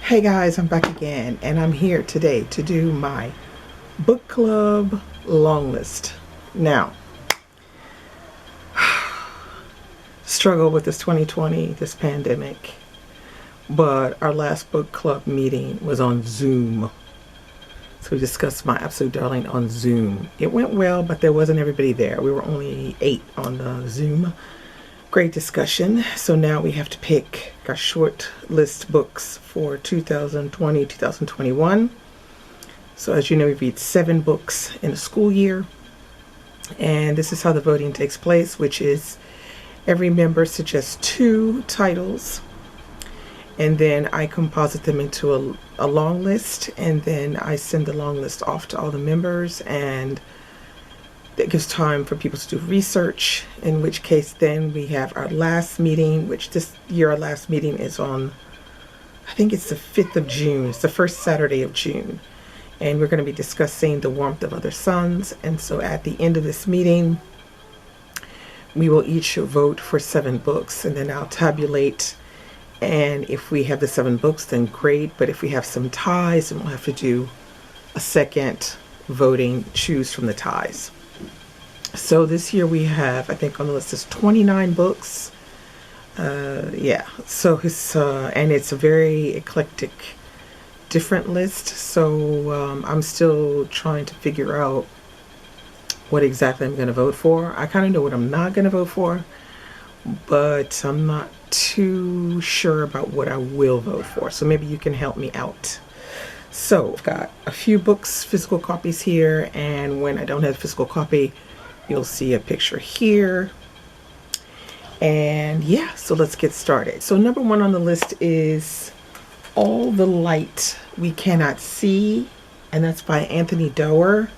Hey guys, I'm back again, and I'm here today to do my book club long list. Now, struggle with this 2020, this pandemic, but our last book club meeting was on Zoom. So we discussed My Absolute Darling on Zoom. It went well, but there wasn't everybody there. We were only 8 on the Zoom. Great discussion. So now we have to pick our short list books for 2020, 2021. So as you know, we read 7 books in a school year. And this is how the voting takes place, which is every member suggests 2 titles. And then I composite them into a long list. And then I send the long list off to all the members. And that gives time for people to do research, in which case then we have our last meeting, which this year our last meeting is on, I think it's the 5th of June. It's the first Saturday of June. And we're going to be discussing The Warmth of Other Suns. And so at the end of this meeting, we will each vote for 7 books. And then I'll tabulate. And if we have the 7 books, then great. But if we have some ties, then we'll have to do a second voting, choose from the ties. So this year we have, I think on the list is 29 books. Yeah, so it's, and it's a very eclectic, different list. So I'm still trying to figure out what exactly I'm going to vote for. I kind of know what I'm not going to vote for, but I'm not too sure about what I will vote for. So maybe you can help me out. So I've got a few books, physical copies here, and when I don't have a physical copy, you'll see a picture here. And yeah, so let's get started. So number 1 on the list is All the Light We Cannot See, and that's by Anthony Doerr.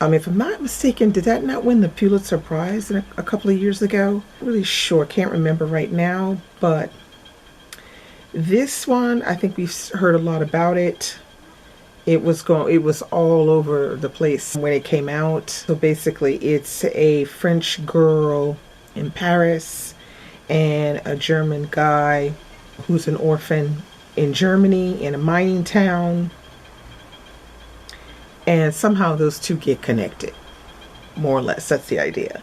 If I'm not mistaken, did that not win the Pulitzer Prize a couple of years ago? I'm really sure, can't remember right now, but this one, I think we've heard a lot about it. It was all over the place when it came out. So basically it's a French girl in Paris and a German guy who's an orphan in Germany in a mining town. And somehow those two get connected, more or less. That's the idea.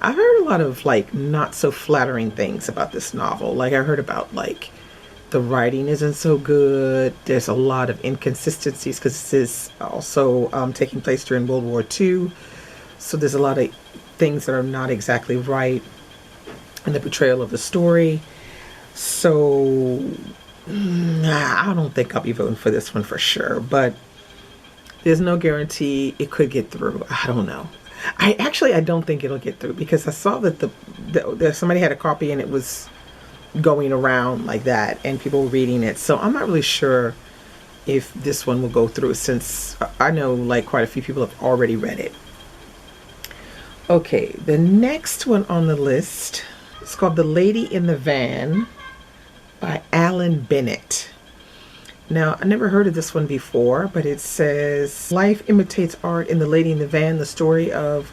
I've heard a lot of not so flattering things about this novel. Like I heard about the writing isn't so good. There's a lot of inconsistencies because this is also taking place during World War II. So there's a lot of things that are not exactly right in the portrayal of the story. So I don't think I'll be voting for this one for sure, but there's no guarantee it could get through. I don't know. I don't think it'll get through because I saw that somebody had a copy and it was going around like that and people were reading it. So I'm not really sure if this one will go through since I know quite a few people have already read it. Okay, the next one on the list is called The Lady in the Van by Alan Bennett. Now, I never heard of this one before, but it says, life imitates art in The Lady in the Van, the story of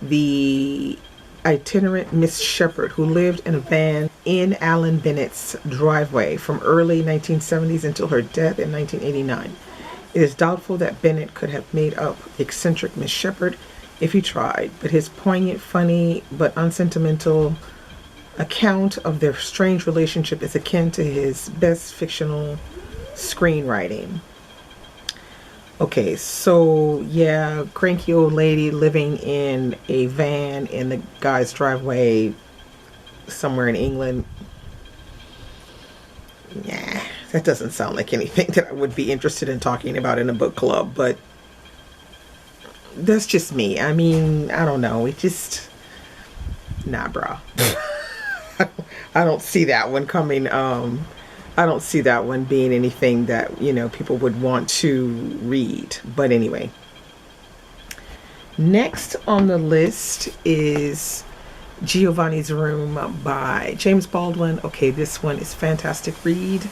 the itinerant Miss Shepherd who lived in a van in Alan Bennett's driveway from early 1970s until her death in 1989. It is doubtful that Bennett could have made up eccentric Miss Shepherd if he tried, but his poignant, funny, but unsentimental account of their strange relationship is akin to his best fictional screenwriting. Okay, so yeah, cranky old lady living in a van in the guy's driveway somewhere in England. Nah, that doesn't sound like anything that I would be interested in talking about in a book club, but that's just me. I mean, I don't know. It just, nah, bro. I don't see that one coming. I don't see that one being anything that, people would want to read. But anyway. Next on the list is Giovanni's Room by James Baldwin. Okay, this one is fantastic read.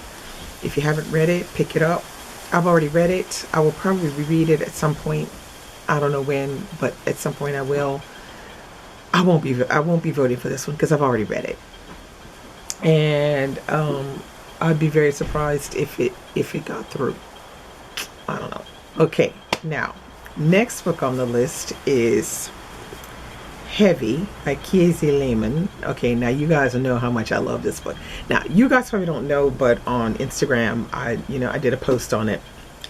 If you haven't read it, pick it up. I've already read it. I will probably reread it at some point. I don't know when, but at some point I will. I won't be voting for this one because I've already read it. And I'd be very surprised if it got through. I don't know. Okay, now next book on the list is Heavy by Kiese Lehman. Okay, now you guys know how much I love this book. Now you guys probably don't know, but on Instagram I did a post on it.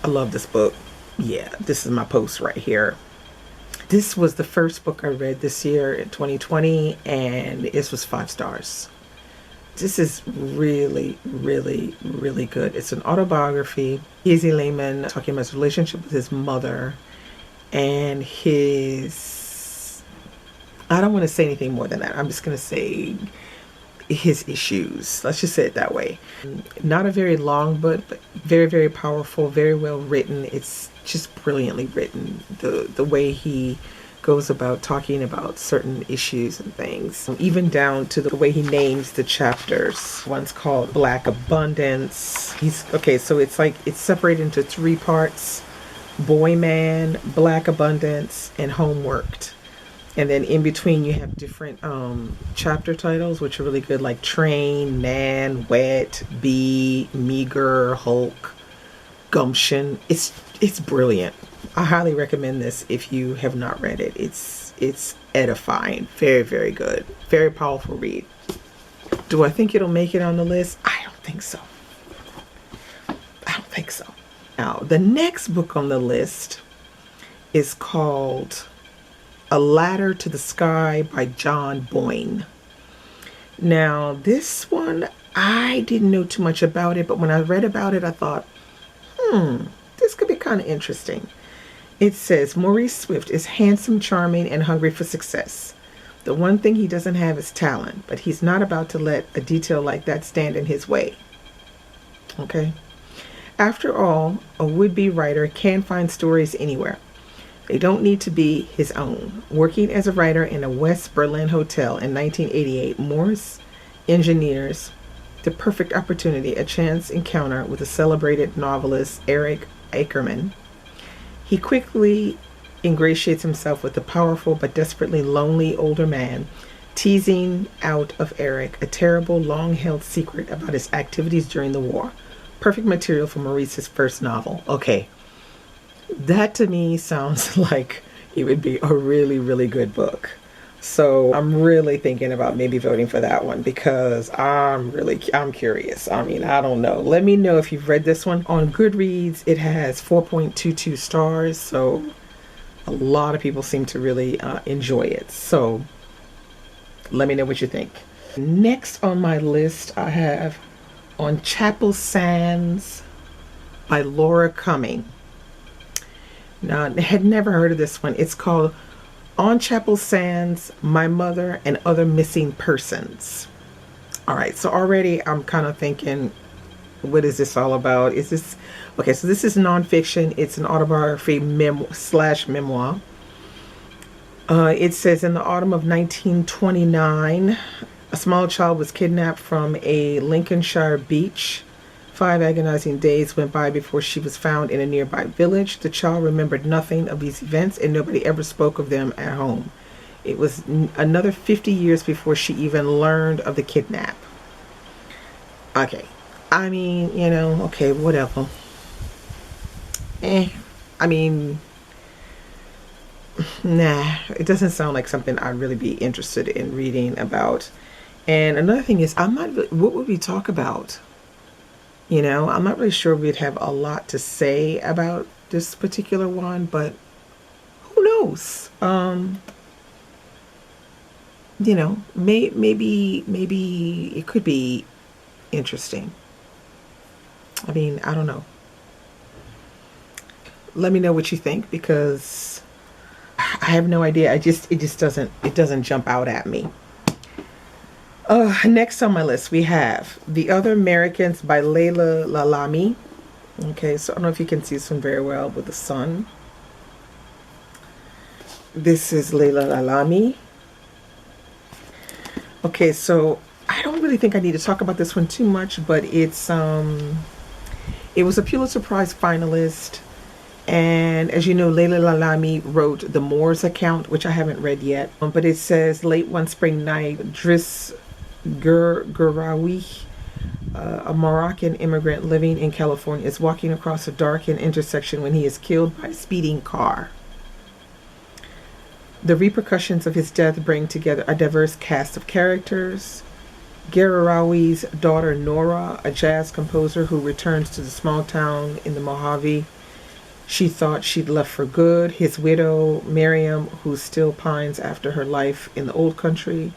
I love this book. Yeah, this is my post right here. This was the first book I read this year in 2020, and this was 5 stars. This is really, really, really good. It's an autobiography. Kiese Lehman talking about his relationship with his mother and his, I don't want to say anything more than that. I'm just going to say his issues. Let's just say it that way. Not a very long book, but very, very powerful, very well written. It's just brilliantly written. The way he goes about talking about certain issues and things, even down to the way he names the chapters. One's called Black Abundance. So it's like it's separated into 3 parts: Boy Man, Black Abundance, and Homeworked. And then in between you have different chapter titles, which are really good, like Train, Nan, Wet, Bee, Meager, Hulk, Gumption. It's brilliant. I highly recommend this if you have not read it. It's edifying. Very, very good. Very powerful read. Do I think it'll make it on the list? I don't think so. I don't think so. Now, the next book on the list is called A Ladder to the Sky by John Boyne. Now, this one, I didn't know too much about it, but when I read about it, I thought, this could be kind of interesting. It says, Maurice Swift is handsome, charming, and hungry for success. The one thing he doesn't have is talent, but he's not about to let a detail like that stand in his way. Okay? After all, a would-be writer can find stories anywhere. They don't need to be his own. Working as a writer in a West Berlin hotel in 1988, Morris engineers the perfect opportunity, a chance encounter with the celebrated novelist Eric Ackerman. He quickly ingratiates himself with the powerful but desperately lonely older man, teasing out of Eric a terrible, long-held secret about his activities during the war. Perfect material for Maurice's first novel. Okay, that to me sounds like it would be a really, really good book. So I'm really thinking about maybe voting for that one because I'm curious. I mean, I don't know. Let me know if you've read this one. On Goodreads, it has 4.22 stars. So a lot of people seem to really enjoy it. So let me know what you think. Next on my list, I have On Chapel Sands by Laura Cumming. Now, I had never heard of this one. It's called On Chapel Sands, My Mother and Other Missing Persons. All right, so already I'm kind of thinking, what is this all about? Is this okay? So this is nonfiction. It's an autobiography memoir. It says, in the autumn of 1929, a small child was kidnapped from a Lincolnshire beach. 5 agonizing days went by before she was found in a nearby village. The child remembered nothing of these events, and nobody ever spoke of them at home. It was another 50 years before she even learned of the kidnap. Okay. I mean, okay, whatever. I mean, nah, it doesn't sound like something I'd really be interested in reading about. And another thing is, what would we talk about? I'm not really sure we'd have a lot to say about this particular one, but who knows? Maybe it could be interesting. I mean, I don't know. Let me know what you think, because I have no idea. It doesn't jump out at me. Next on my list, we have The Other Americans by Layla Lalami. Okay, so I don't know if you can see this one very well with the sun. This is Layla Lalami. Okay, so I don't really think I need to talk about this one too much, but it was a Pulitzer Prize finalist. And as you know, Layla Lalami wrote The Moors Account, which I haven't read yet. But it says, late one spring night, Driss Gurawi A Moroccan immigrant living in California is walking across a darkened intersection when he is killed by a speeding car. The repercussions of his death bring together a diverse cast of characters. Gherawi's daughter Nora, a jazz composer who returns to the small town in the Mojave she thought she'd left for good. His widow, Miriam, who still pines after her life in the old country.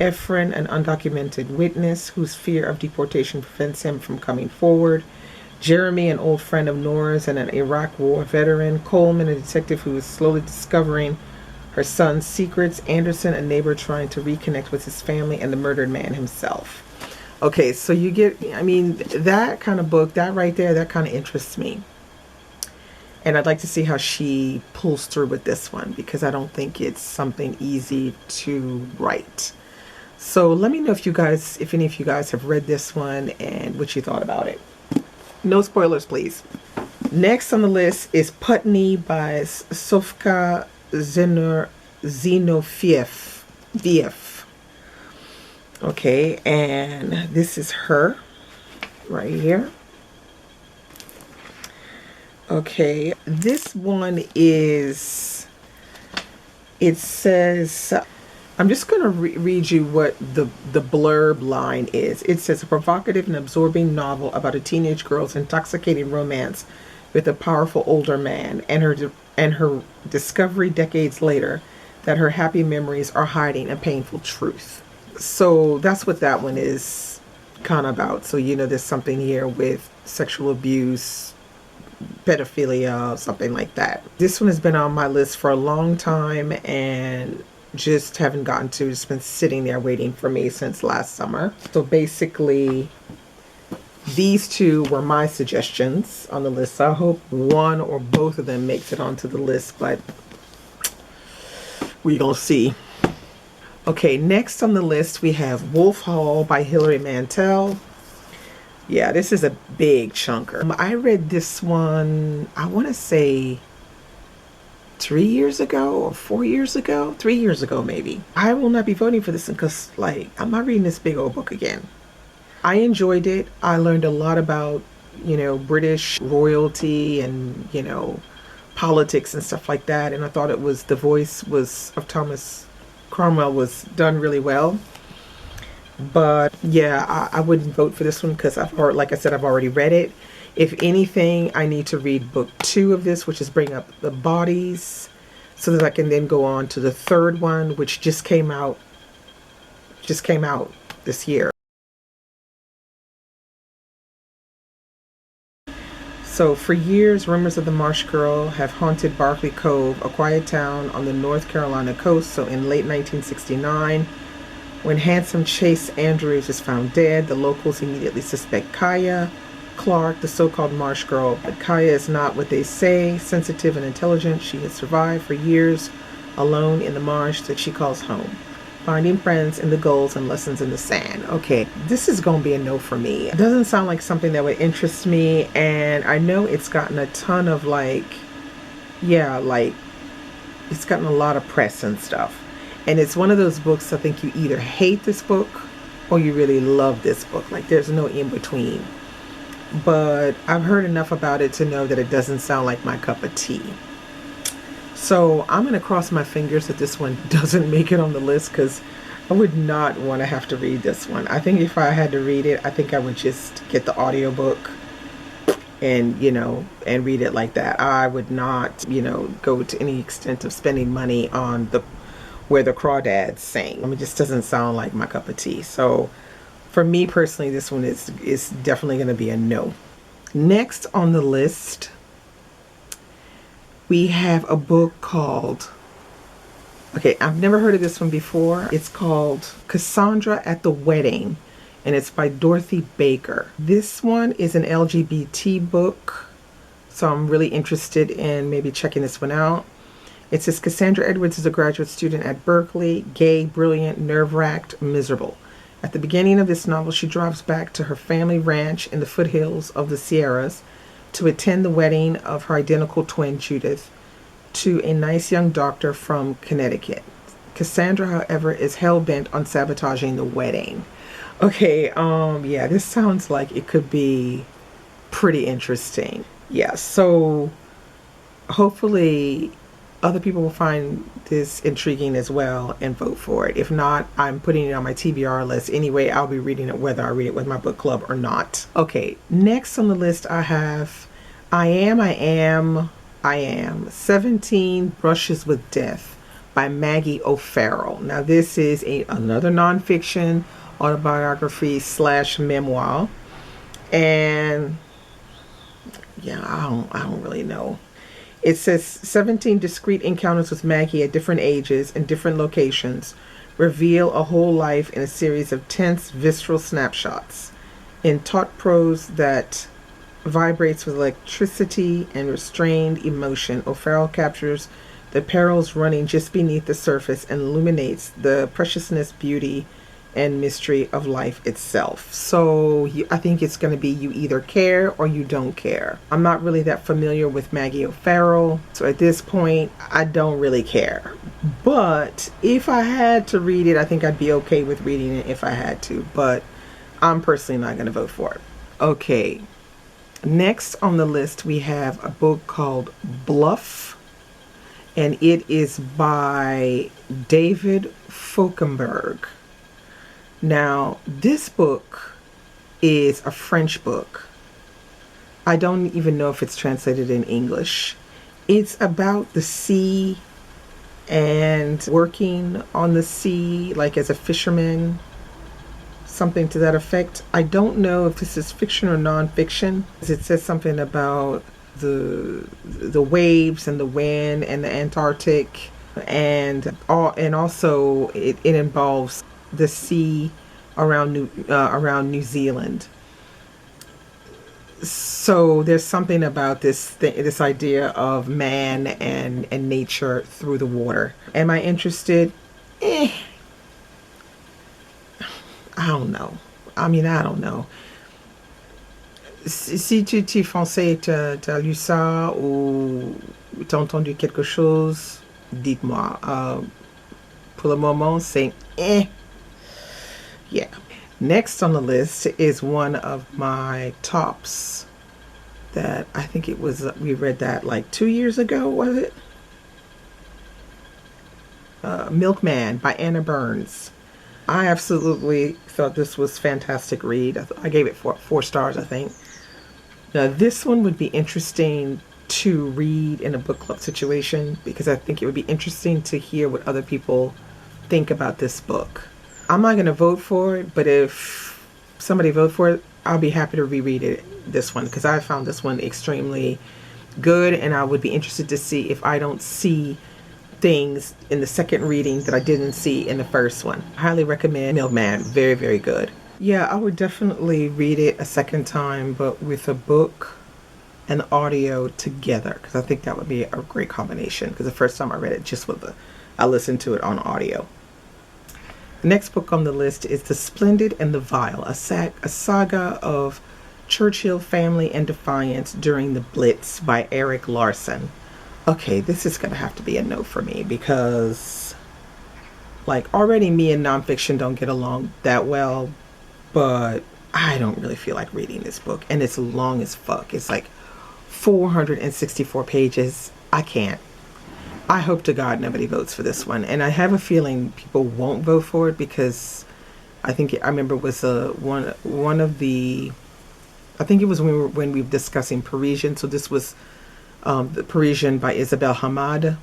Efren, an undocumented witness whose fear of deportation prevents him from coming forward. Jeremy, an old friend of Nora's and an Iraq War veteran. Coleman, a detective who is slowly discovering her son's secrets. Anderson, a neighbor trying to reconnect with his family, and the murdered man himself. Okay, so you get, I mean, that kind of book, that right there, that kind of interests me. And I'd like to see how she pulls through with this one, because I don't think it's something easy to write. So let me know if any of you guys have read this one and what you thought about it. No spoilers, please. Next on the list is Putney by Sofka Zinofiev. Okay, and this is her right here. Okay, this one is, it says, I'm just going to read you what the blurb line is. It says, a provocative and absorbing novel about a teenage girl's intoxicating romance with a powerful older man, and her discovery decades later that her happy memories are hiding a painful truth. So that's what that one is kind of about. So, you know, there's something here with sexual abuse, pedophilia, something like that. This one has been on my list for a long time and just haven't gotten to. It's been sitting there waiting for me since last summer. So basically, these two were my suggestions on the list. So I hope one or both of them makes it onto the list, but we're gonna see. Okay, next on the list we have Wolf Hall by Hilary Mantel. Yeah, this is a big chunker. I read this one, I want to say 3 years ago or 4 years ago. 3 years ago, maybe. I will not be voting for this one because, like, I'm not reading this big old book again. I enjoyed it. I learned a lot about, you know, British royalty and, you know, politics and stuff like that. And I thought it was, the voice was of Thomas Cromwell was done really well. But yeah, I wouldn't vote for this one because like I said, I've already read it. If anything, I need to read book 2 of this, which is Bring Up the Bodies, so that I can then go on to the third one, which just came out this year. So for years, rumors of the Marsh Girl have haunted Barkley Cove, a quiet town on the North Carolina coast. So in late 1969, when handsome Chase Andrews is found dead, the locals immediately suspect Kaya Clark, the so-called Marsh Girl. But Kaya is not what they say, sensitive and intelligent. She has survived for years alone in the marsh that she calls home, finding friends in the gulls and lessons in the sand. Okay, this is going to be a no for me. It doesn't sound like something that would interest me, and I know it's gotten a ton of it's gotten a lot of press and stuff. And it's one of those books, I think you either hate this book or you really love this book. Like, there's no in between. But I've heard enough about it to know that it doesn't sound like my cup of tea. So I'm going to cross my fingers that this one doesn't make it on the list, because I would not want to have to read this one. I think if I had to read it, I think I would just get the audiobook and, you know, and read it like that. I would not, you know, go to any extent of spending money on where the crawdads sing. I mean, it just doesn't sound like my cup of tea. So for me personally, this one is definitely going to be a no. Next on the list, we have a book called, okay, I've never heard of this one before. It's called Cassandra at the Wedding, and it's by Dorothy Baker. This one is an LGBT book, so I'm really interested in maybe checking this one out. It says Cassandra Edwards is a graduate student at Berkeley, gay, brilliant, nerve-wracked, miserable. At the beginning of this novel, she drives back to her family ranch in the foothills of the Sierras to attend the wedding of her identical twin, Judith, to a nice young doctor from Connecticut. Cassandra, however, is hell-bent on sabotaging the wedding. Okay, yeah, this sounds like it could be pretty interesting. Yeah, so hopefully other people will find this intriguing as well and vote for it. If not, I'm putting it on my TBR list anyway. I'll be reading it whether I read it with my book club or not. Okay, next on the list I have I Am 17 Brushes with Death by Maggie O'Farrell. Now this is another nonfiction autobiography slash memoir, and yeah, I don't really know. It says 17 discrete encounters with Maggie at different ages and different locations reveal a whole life in a series of tense, visceral snapshots. In taut prose that vibrates with electricity and restrained emotion, O'Farrell captures the perils running just beneath the surface and illuminates the preciousness, beauty, and mystery of life itself. So I think it's going to be you either care or you don't care. I'm not really that familiar with Maggie O'Farrell, so at this point I don't really care. But if I had to read it, I think I'd be okay with reading it if I had to, but I'm personally not going to vote for it. Okay, next on the list we have a book called Bluff, and it is by David Folkenberg. Now, this book is a French book. I don't even know if it's translated in English. It's about the sea and working on the sea, like as a fisherman, something to that effect. I don't know if this is fiction or nonfiction. It says something about the waves and the wind and the Antarctic, and also it involves the sea around New Zealand. So there's something about this idea of man and nature through the water. Am I interested? I don't know. I mean, I don't know. Si tu français, t'as lu ça ou t'as entendu quelque chose, dites-moi. Pour le moment, c'est yeah. Next on the list is one of my tops that I think it was, we read that like 2 years ago, was it? Milkman by Anna Burns. I absolutely thought this was a fantastic read. I gave it four stars, I think. Now this one would be interesting to read in a book club situation because I think it would be interesting to hear what other people think about this book. I'm not going to vote for it, but if somebody vote for it, I'll be happy to reread this one because I found this one extremely good, and I would be interested to see if I don't see things in the second reading that I didn't see in the first one. I highly recommend Milkman. Very, very good. Yeah, I would definitely read it a second time, but with a book and audio together, because I think that would be a great combination, because the first time I read it I listened to it on audio. The next book on the list is The Splendid and the Vile, a saga of Churchill family and defiance during the Blitz by Eric Larson. Okay, this is going to have to be a no for me because, like, already me and nonfiction don't get along that well, but I don't really feel like reading this book, and it's long as fuck. It's like 464 pages. I can't. I hope to God nobody votes for this one, and I have a feeling people won't vote for it because I remember it was one of the, I think it was when we were discussing Parisian. So this was the Parisian by Isabel Hamad.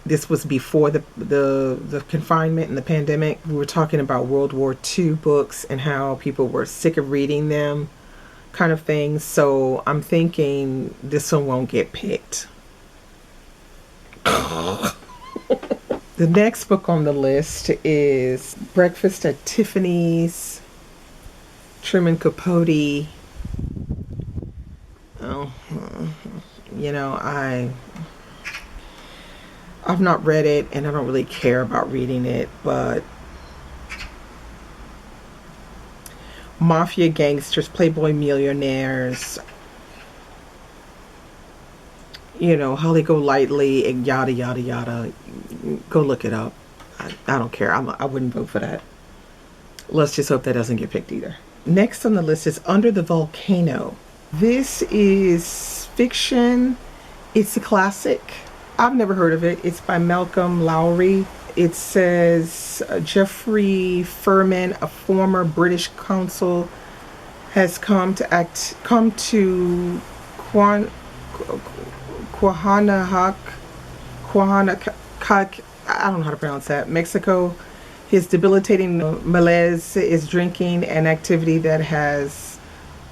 This was before the confinement and the pandemic. We were talking about World War II books and how people were sick of reading them, kind of thing. So I'm thinking this one won't get picked. The next book on the list is Breakfast at Tiffanys, Truman Capote. Oh, you know, I've not read it, and I don't really care about reading it, but mafia gangsters, playboy millionaires, you know, Holly Golightly and yada yada yada. Go look it up. I don't care. I wouldn't vote for that. Let's just hope that doesn't get picked either. Next on the list is Under the Volcano. This is fiction. It's a classic. I've never heard of it. It's by Malcolm Lowry. It says Geoffrey Furman, a former British consul, has come to Quahanacac, I don't know how to pronounce that, Mexico. His debilitating malaise is drinking, an activity that has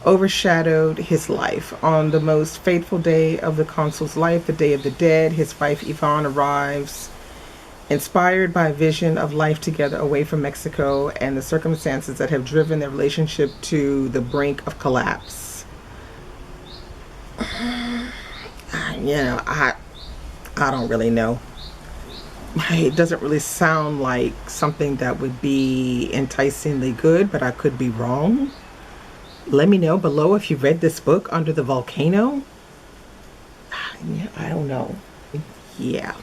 overshadowed his life. On the most fateful day of the consul's life, the Day of the Dead, his wife Yvonne arrives, inspired by a vision of life together away from Mexico and the circumstances that have driven their relationship to the brink of collapse. I don't really know. It doesn't really sound like something that would be enticingly good, but I could be wrong. Let me know below if you've read this book, Under the Volcano. I don't know. Yeah.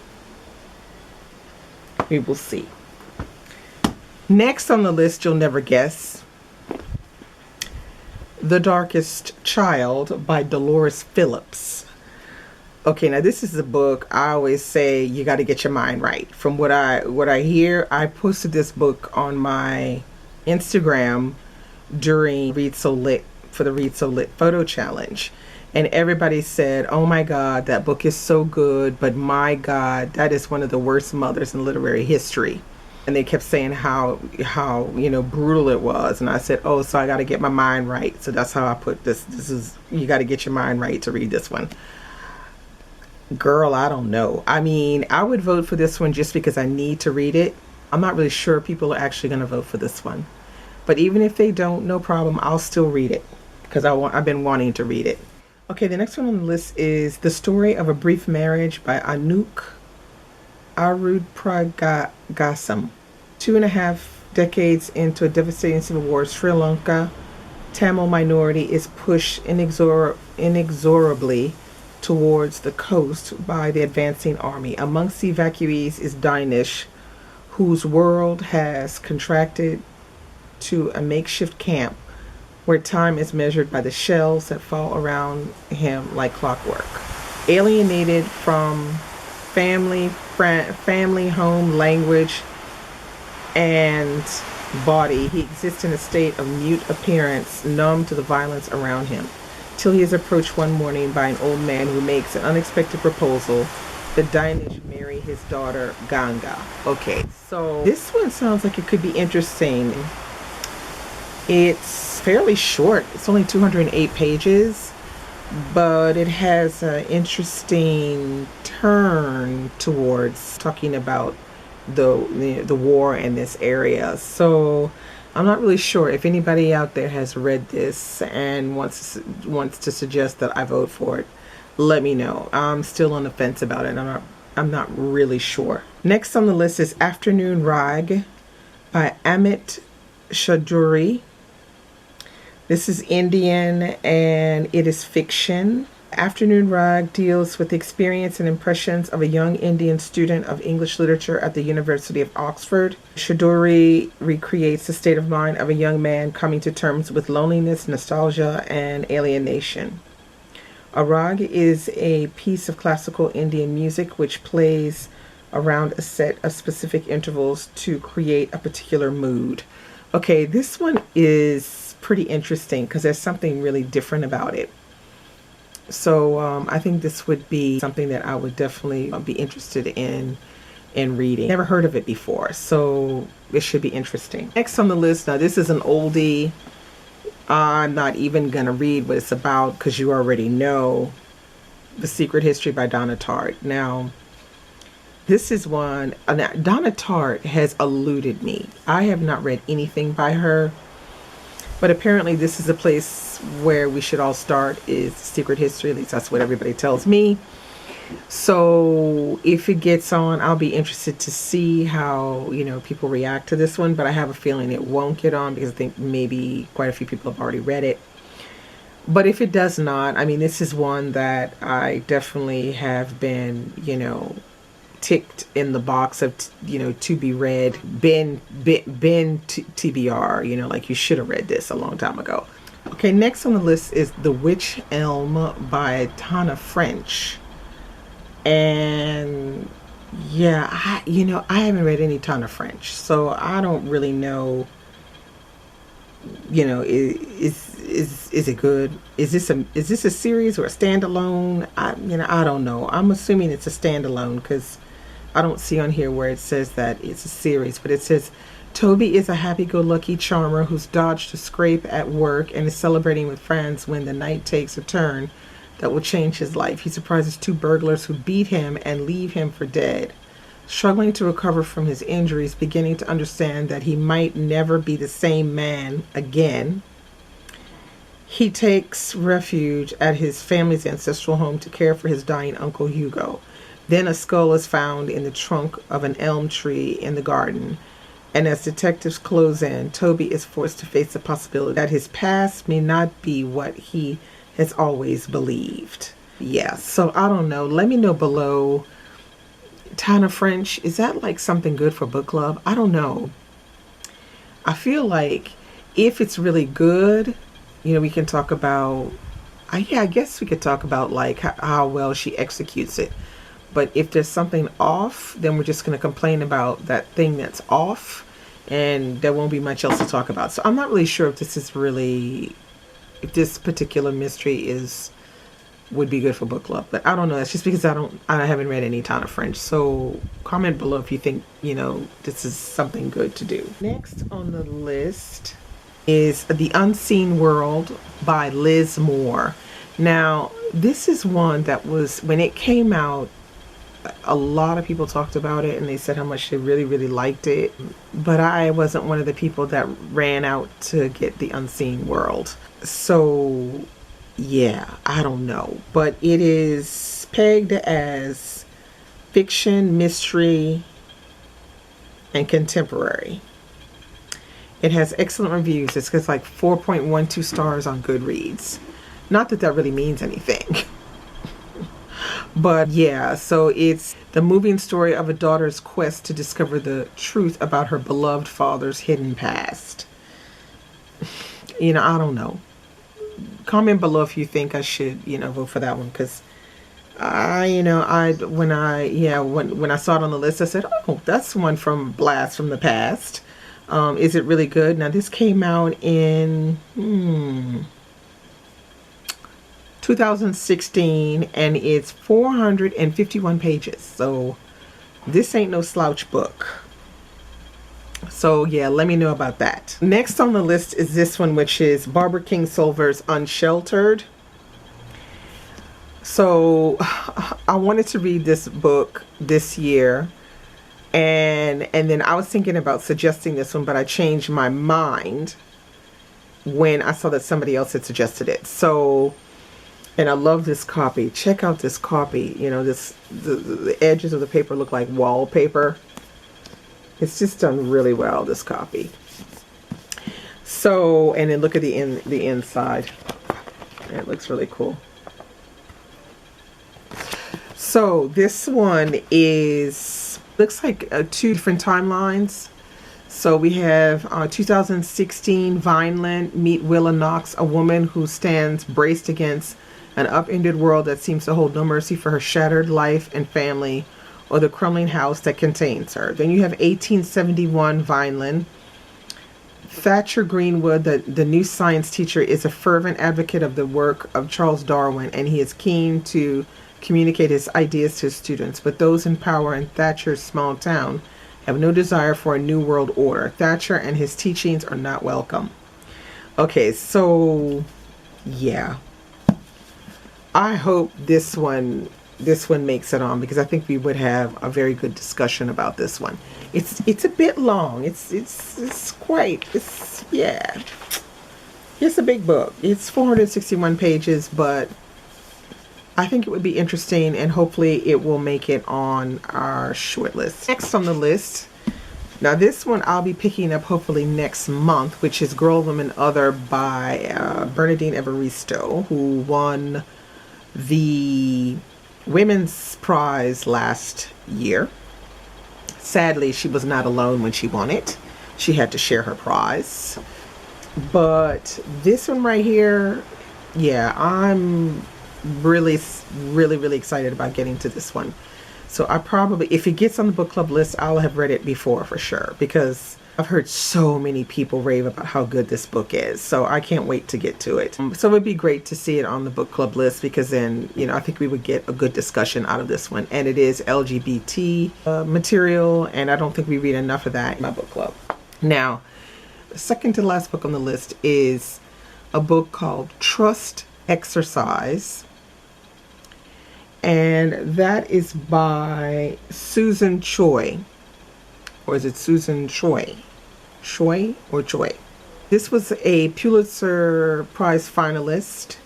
We will see. Next on the list, you'll never guess. The Darkest Child by Dolores Phillips. Okay, now this is a book I always say you got to get your mind right. From what I hear, I posted this book on my Instagram during Read So Lit for the Read So Lit photo challenge. And everybody said, oh my God, that book is so good, but my God, that is one of the worst mothers in literary history. And they kept saying how brutal it was. And I said, oh, so I got to get my mind right. So that's how I put this. This is, you got to get your mind right to read this one. Girl, I don't know. I mean, I would vote for this one just because I need to read it. I'm not really sure people are actually going to vote for this one. But even if they don't, no problem. I'll still read it because I've been wanting to read it. Okay, the next one on the list is The Story of a Brief Marriage by Anouk Arudpragasam. 2.5 decades into a devastating civil war, Sri Lanka Tamil minority is pushed inexorably towards the coast by the advancing army. Amongst the evacuees is Dinesh, whose world has contracted to a makeshift camp where time is measured by the shells that fall around him like clockwork. Alienated from family, home, language, and body, he exists in a state of mute appearance, numb to the violence around him, till he is approached one morning by an old man who makes an unexpected proposal that Dinesh marry his daughter Ganga. Okay, so this one sounds like it could be interesting. It's fairly short. It's only 208 pages, but it has an interesting turn towards talking about the war in this area. So I'm not really sure if anybody out there has read this and wants to suggest that I vote for it. Let me know. I'm still on the fence about it. I'm not really sure. Next on the list is Afternoon Rag by Amit Chaudhuri. This is Indian and it is fiction. Afternoon Rag deals with the experience and impressions of a young Indian student of English literature at the University of Oxford. Chaudhuri recreates the state of mind of a young man coming to terms with loneliness, nostalgia, and alienation. A rag is a piece of classical Indian music which plays around a set of specific intervals to create a particular mood. Okay, this one is pretty interesting because there's something really different about it. So I think this would be something that I would definitely be interested in reading. Never heard of it before, so it should be interesting. Next on the list, now this is an oldie. I'm not even gonna read what it's about because you already know. The Secret History by Donna Tartt. Now, this is one, Donna Tartt has eluded me. I have not read anything by her. But apparently this is a place where we should all start, is Secret History. At least that's what everybody tells me. So if it gets on, I'll be interested to see how, people react to this one. But I have a feeling it won't get on because I think maybe quite a few people have already read it. But if it does not, I mean, this is one that I definitely have been, ticked in the box of, to be read, been TBR, like you should have read this a long time ago. Okay, next on the list is The Witch Elma by Tana French. And yeah, I haven't read any Tana French, so I don't really know, is it good? Is this a series or a standalone? I don't know. I'm assuming it's a standalone because I don't see on here where it says that it's a series, but it says Toby is a happy-go-lucky charmer who's dodged a scrape at work and is celebrating with friends when the night takes a turn that will change his life. He surprises two burglars who beat him and leave him for dead. Struggling to recover from his injuries, beginning to understand that he might never be the same man again, he takes refuge at his family's ancestral home to care for his dying Uncle Hugo. Then a skull is found in the trunk of an elm tree in the garden. And as detectives close in, Toby is forced to face the possibility that his past may not be what he has always believed. Yeah, so I don't know. Let me know below. Tana French, is that like something good for book club? I don't know. I feel like if it's really good, we can talk about, I guess we could talk about like how well she executes it. But if there's something off, then we're just going to complain about that thing that's off, and there won't be much else to talk about. So I'm not really sure if this this particular mystery would be good for book club. But I don't know. It's just because I haven't read any Tana French. So comment below if you think, this is something good to do. Next on the list is The Unseen World by Liz Moore. Now, this is one that was, when it came out, a lot of people talked about it and they said how much they really, really liked it. But I wasn't one of the people that ran out to get The Unseen World. So, yeah, I don't know. But it is pegged as fiction, mystery, and contemporary. It has excellent reviews. It's got like 4.12 stars on Goodreads. Not that that really means anything. But yeah, so it's the moving story of a daughter's quest to discover the truth about her beloved father's hidden past. I don't know. Comment below if you think I should, vote for that one, because when I saw it on the list, I said, oh, that's one from Blast from the Past. Is it really good? Now this came out in 2016 and it's 451 pages. So this ain't no slouch book. So yeah, let me know about that. Next on the list is this one, which is Barbara Kingsolver's Unsheltered. So I wanted to read this book this year, and then I was thinking about suggesting this one, but I changed my mind when I saw that somebody else had suggested it. So, and I love this copy. Check out this copy. The edges of the paper look like wallpaper. It's just done really well, this copy. So, and then look at the inside. It looks really cool. So this one looks like two different timelines. So we have 2016 Vineland meet Willa Knox, a woman who stands braced against an upended world that seems to hold no mercy for her shattered life and family, or the crumbling house that contains her. Then you have 1871 Vineland. Thatcher Greenwood, the new science teacher, is a fervent advocate of the work of Charles Darwin, and he is keen to communicate his ideas to his students. But those in power in Thatcher's small town have no desire for a new world order. Thatcher and his teachings are not welcome. Okay, so yeah. I hope this one makes it on, because I think we would have a very good discussion about this one. It's a bit long. It's a big book. It's 461 pages, but I think it would be interesting, and hopefully it will make it on our short list. Next on the list, now this one I'll be picking up hopefully next month, which is Girl, Woman, Other by Bernardine Evaristo, who won the women's prize last year. Sadly, she was not alone when she won it. She had to share her prize. But this one right here, yeah, I'm really excited about getting to this one. So I probably, if it gets on the book club list, I'll have read it before for sure, because I've heard so many people rave about how good this book is. So I can't wait to get to it. So it would be great to see it on the book club list, because then, you know, I think we would get a good discussion out of this one. And it is LGBT material, and I don't think we read enough of that in my book club. Now, the second to last book on the list is a book called Trust Exercise. And that is by Susan Choi. Or is it Susan Choi? Choi or Choi? This was a Pulitzer Prize finalist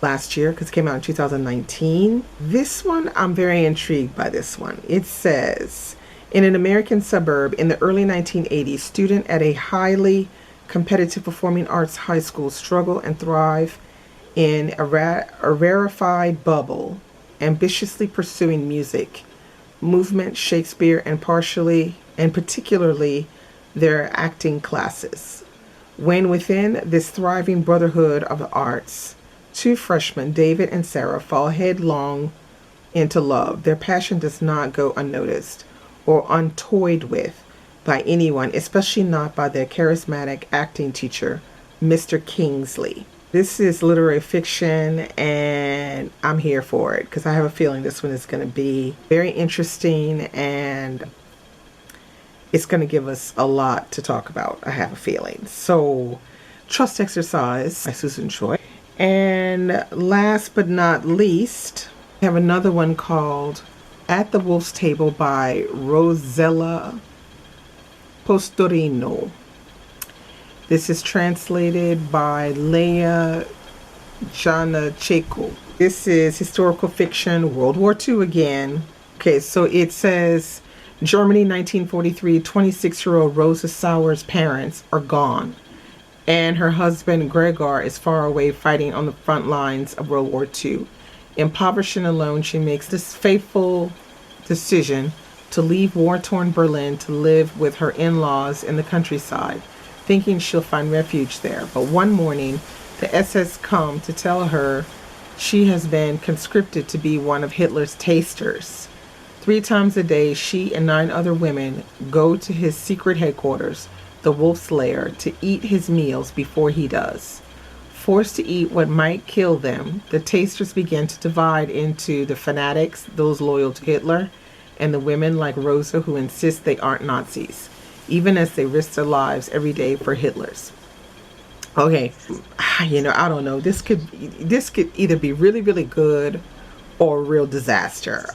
last year, because it came out in 2019. This one, I'm very intrigued by this one. It says, in an American suburb in the early 1980s, students at a highly competitive performing arts high school struggle and thrive in a rarefied bubble, ambitiously pursuing music, movement, Shakespeare, and particularly their acting classes. When within this thriving brotherhood of the arts, two freshmen, David and Sarah, fall headlong into love. Their passion does not go unnoticed or untoyed with by anyone, especially not by their charismatic acting teacher, Mr. Kingsley. This is literary fiction, and I'm here for it, because I have a feeling this one is going to be very interesting, and it's going to give us a lot to talk about, I have a feeling. So, Trust Exercise by Susan Choi. And last but not least, we have another one called At the Wolf's Table by Rosella Postorino. This is translated by Leah Janacheko. This is historical fiction, World War II again. Okay, so it says, Germany, 1943, 26-year-old Rosa Sauer's parents are gone, and her husband Gregor is far away fighting on the front lines of World War II. Impoverished and alone, she makes this fateful decision to leave war-torn Berlin to live with her in-laws in the countryside, thinking she'll find refuge there. But one morning, the SS come to tell her she has been conscripted to be one of Hitler's tasters. 3 times a day, she and 9 other women go to his secret headquarters, the Wolf's Lair, to eat his meals before he does. Forced to eat what might kill them, the tasters begin to divide into the fanatics, those loyal to Hitler, and the women like Rosa who insist they aren't Nazis, even as they risk their lives every day for Hitler's. Okay, you know, I don't know. This could either be really, really good or a real disaster.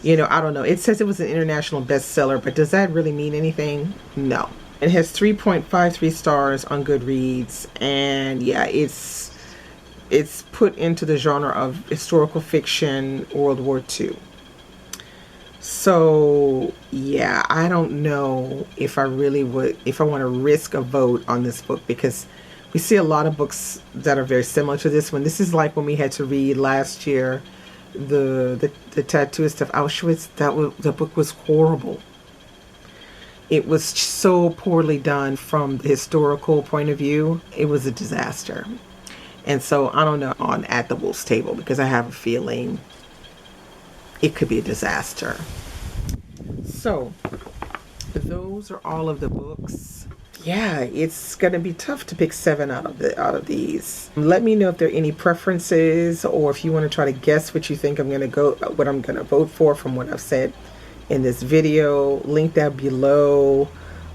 You know, I don't know. It says it was an international bestseller, but does that really mean anything? No. It has 3.53 stars on Goodreads, and yeah, it's put into the genre of historical fiction, World War II. So yeah, I don't know if I really would, if I want to risk a vote on this book, because we see a lot of books that are very similar to this one. This is like when we had to read last year the Tattooist of Auschwitz. The book was horrible. It was so poorly done from the historical point of view. It was a disaster. And so I don't know on At the Wolf's Table, because I have a feeling it could be a disaster. So those are all of the books. Yeah, it's gonna be tough to pick 7 out of these. Let me know if there are any preferences, or if you want to try to guess what you think what I'm gonna vote for from what I've said in this video. Link down below.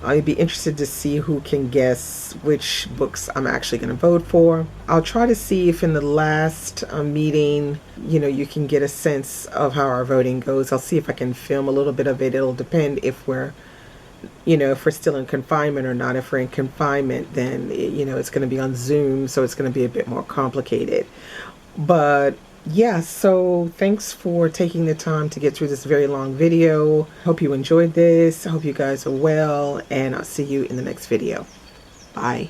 I'd be interested to see who can guess which books I'm actually going to vote for. I'll try to see if in the last meeting, you know, you can get a sense of how our voting goes. I'll see if I can film a little bit of it. It'll depend if we're still in confinement or not. If we're in confinement, then, you know, it's going to be on Zoom, so it's going to be a bit more complicated. But yeah, so thanks for taking the time to get through this very long video. Hope you enjoyed this. I hope you guys are well, and I'll see you in the next video. Bye.